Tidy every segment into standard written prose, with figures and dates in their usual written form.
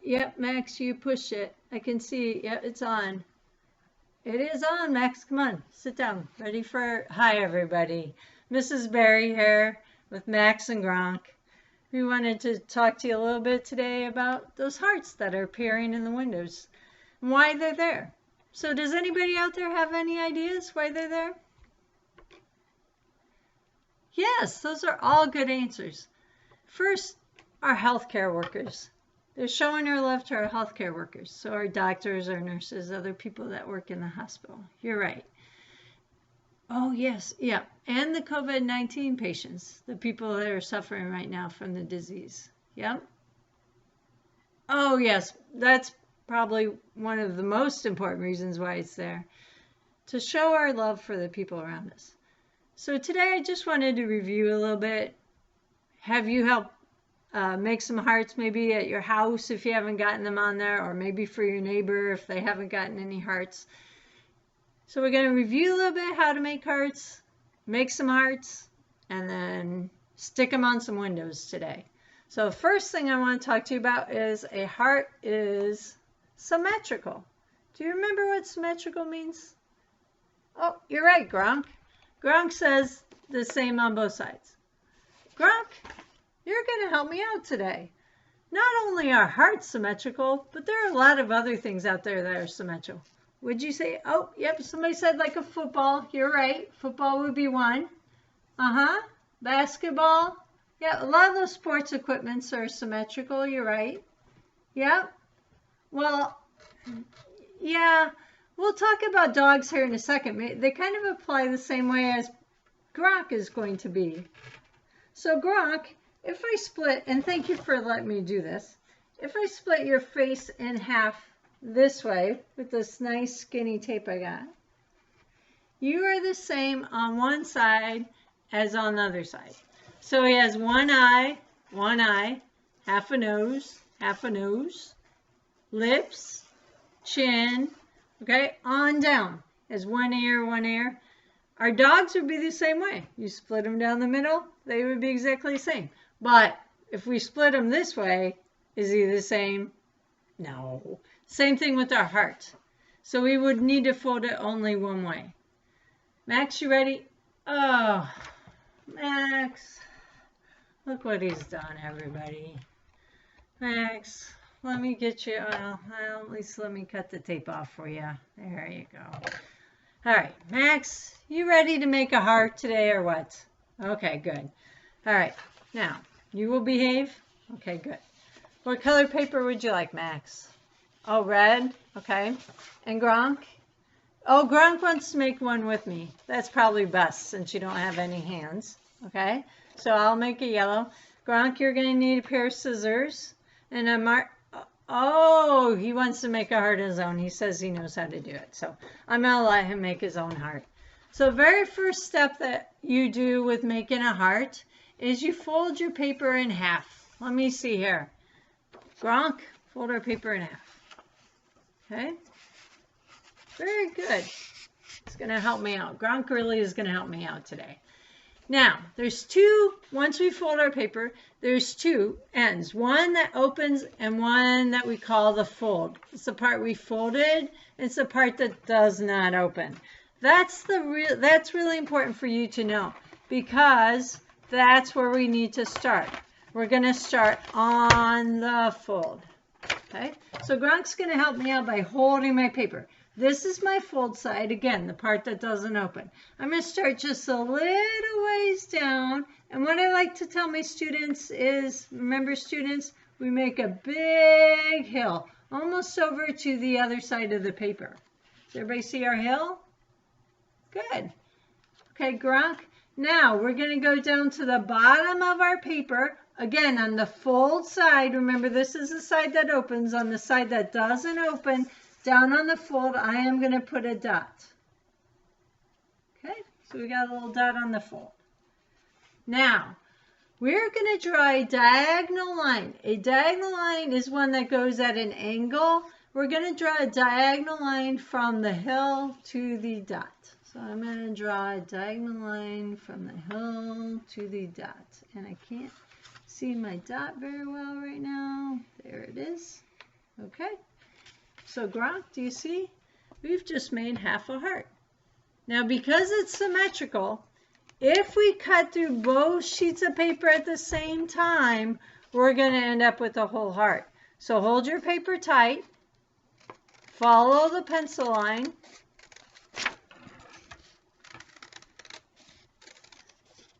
Yep, Max, you push it. I can see. Yep, it's on. It is on, Max. Come on, sit down. Ready for... Hi, everybody. Mrs. Barry here with Max and Gronk. We wanted to talk to you a little bit today about those hearts that are appearing in the windows and why they're there. So does anybody out there have any ideas why they're there? Yes, those are all good answers. First, our healthcare workers. They're showing our love to our healthcare workers. So our doctors, our nurses, other people that work in the hospital. You're right. Oh, yes. Yeah. And the COVID-19 patients, the people that are suffering right now from the disease. Yep. Oh, yes. That's probably one of the most important reasons why it's there. To show our love for the people around us. So today I just wanted to review a little bit. Have you helped make some hearts maybe at your house if you haven't gotten them on there, or maybe for your neighbor if they haven't gotten any hearts. So we're going to review a little bit how to make hearts, make some hearts, and then stick them on some windows today. So the first thing I want to talk to you about is a heart is symmetrical. Do you remember what symmetrical means? Oh, you're right, Gronk. Gronk says the same on both sides. Gronk, you're going to help me out today. Not only are hearts symmetrical, but there are a lot of other things out there that are symmetrical. Would you say, oh, yep, somebody said like a football. You're right. Football would be one. Basketball. Yeah, a lot of those sports equipments are symmetrical. You're right. Yep. Well, yeah, we'll talk about dogs here in a second. They kind of apply the same way as Gronk is going to be. So Gronk, if I split, and thank you for letting me do this, if I split your face in half this way with this nice skinny tape I got, you are the same on one side as on the other side. So he has one eye, half a nose, lips, chin, okay, on down. As one ear. Our dogs would be the same way. You split them down the middle, they would be exactly the same. But if we split them this way, is he the same? No. Same thing with our heart. So we would need to fold it only one way. Max, you ready? Oh, Max. Look what he's done, everybody. Max, let me get you, well, at least let me cut the tape off for you. There you go. All right, Max, you ready to make a heart today or what? Okay, good. All right, now, you will behave? Okay, good. What color paper would you like, Max? Oh, red? Okay. And Gronk? Oh, Gronk wants to make one with me. That's probably best since you don't have any hands. Okay, so I'll make a yellow. Gronk, you're going to need a pair of scissors and a mark. Oh, he wants to make a heart of his own. He says he knows how to do it. So I'm going to let him make his own heart. So very first step that you do with making a heart is you fold your paper in half. Let me see here. Gronk, fold our paper in half. Okay. Very good. It's going to help me out. Gronk really is going to help me out today. Now, there's two, once we fold our paper, there's two ends. One that opens and one that we call the fold. It's the part we folded. It's the part that does not open. That's really important for you to know because that's where we need to start. We're going to start on the fold. Okay, so Gronk's going to help me out by holding my paper. This is my fold side, again, the part that doesn't open. I'm going to start just a little ways down. And what I like to tell my students is, remember students, we make a big hill, almost over to the other side of the paper. Does everybody see our hill? Good. Okay, Gronk. Now we're going to go down to the bottom of our paper. Again, on the fold side, remember this is the side that opens. On the side that doesn't open, down on the fold, I am going to put a dot. Okay, so we got a little dot on the fold. Now, we're going to draw a diagonal line. A diagonal line is one that goes at an angle. We're going to draw a diagonal line from the hill to the dot. So I'm going to draw a diagonal line from the hill to the dot. And I can't see my dot very well right now. There it is. Okay, so Gronk, do you see? We've just made half a heart. Now, because it's symmetrical, if we cut through both sheets of paper at the same time, we're going to end up with a whole heart. So hold your paper tight, follow the pencil line,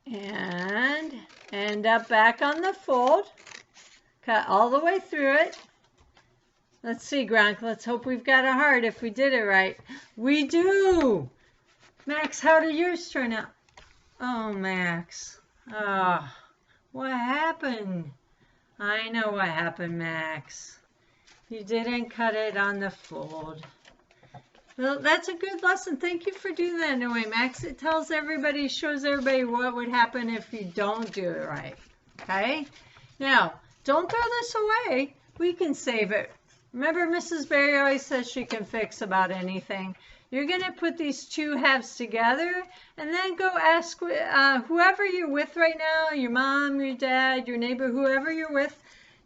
and end up back on the fold. Cut all the way through it. Let's see, Gronk. Let's hope we've got a heart if we did it right. We do! Max, how did yours turn out? Oh, Max. Oh, what happened? I know what happened, Max. You didn't cut it on the fold. Well, that's a good lesson. Thank you for doing that anyway, Max. It tells everybody, shows everybody what would happen if you don't do it right. Okay? Now, don't throw this away. We can save it. Remember, Mrs. Berry always says she can fix about anything. You're going to put these two halves together and then go ask whoever you're with right now, your mom, your dad, your neighbor, whoever you're with,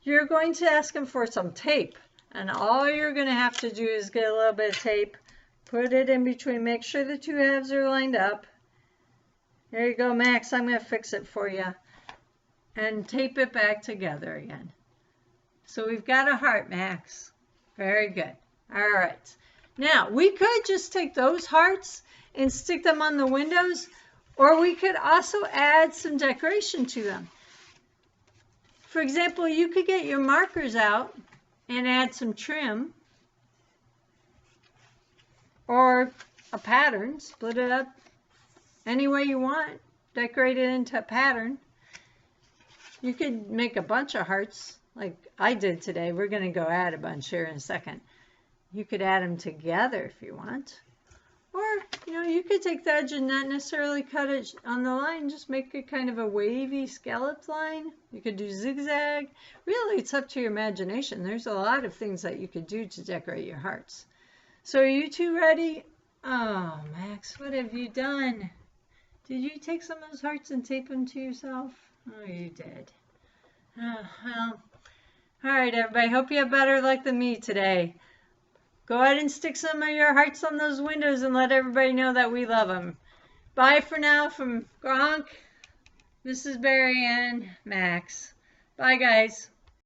you're going to ask them for some tape. And all you're going to have to do is get a little bit of tape, put it in between, make sure the two halves are lined up. There you go, Max. I'm going to fix it for you. And tape it back together again. So we've got a heart, Max. Very good. All right. Now, we could just take those hearts and stick them on the windows, or we could also add some decoration to them. For example, you could get your markers out and add some trim, or a pattern, split it up any way you want, decorate it into a pattern. You could make a bunch of hearts like I did today. We're going to go add a bunch here in a second. You could add them together if you want. Or, you could take the edge and not necessarily cut it on the line. Just make it kind of a wavy scalloped line. You could do zigzag. Really, it's up to your imagination. There's a lot of things that you could do to decorate your hearts. So are you two ready? Oh, Max, what have you done? Did you take some of those hearts and tape them to yourself? Oh, you did. Oh, well. All right, everybody. Hope you have better luck than me today. Go ahead and stick some of your hearts on those windows and let everybody know that we love them. Bye for now from Gronk, Mrs. Berry, and Max. Bye, guys.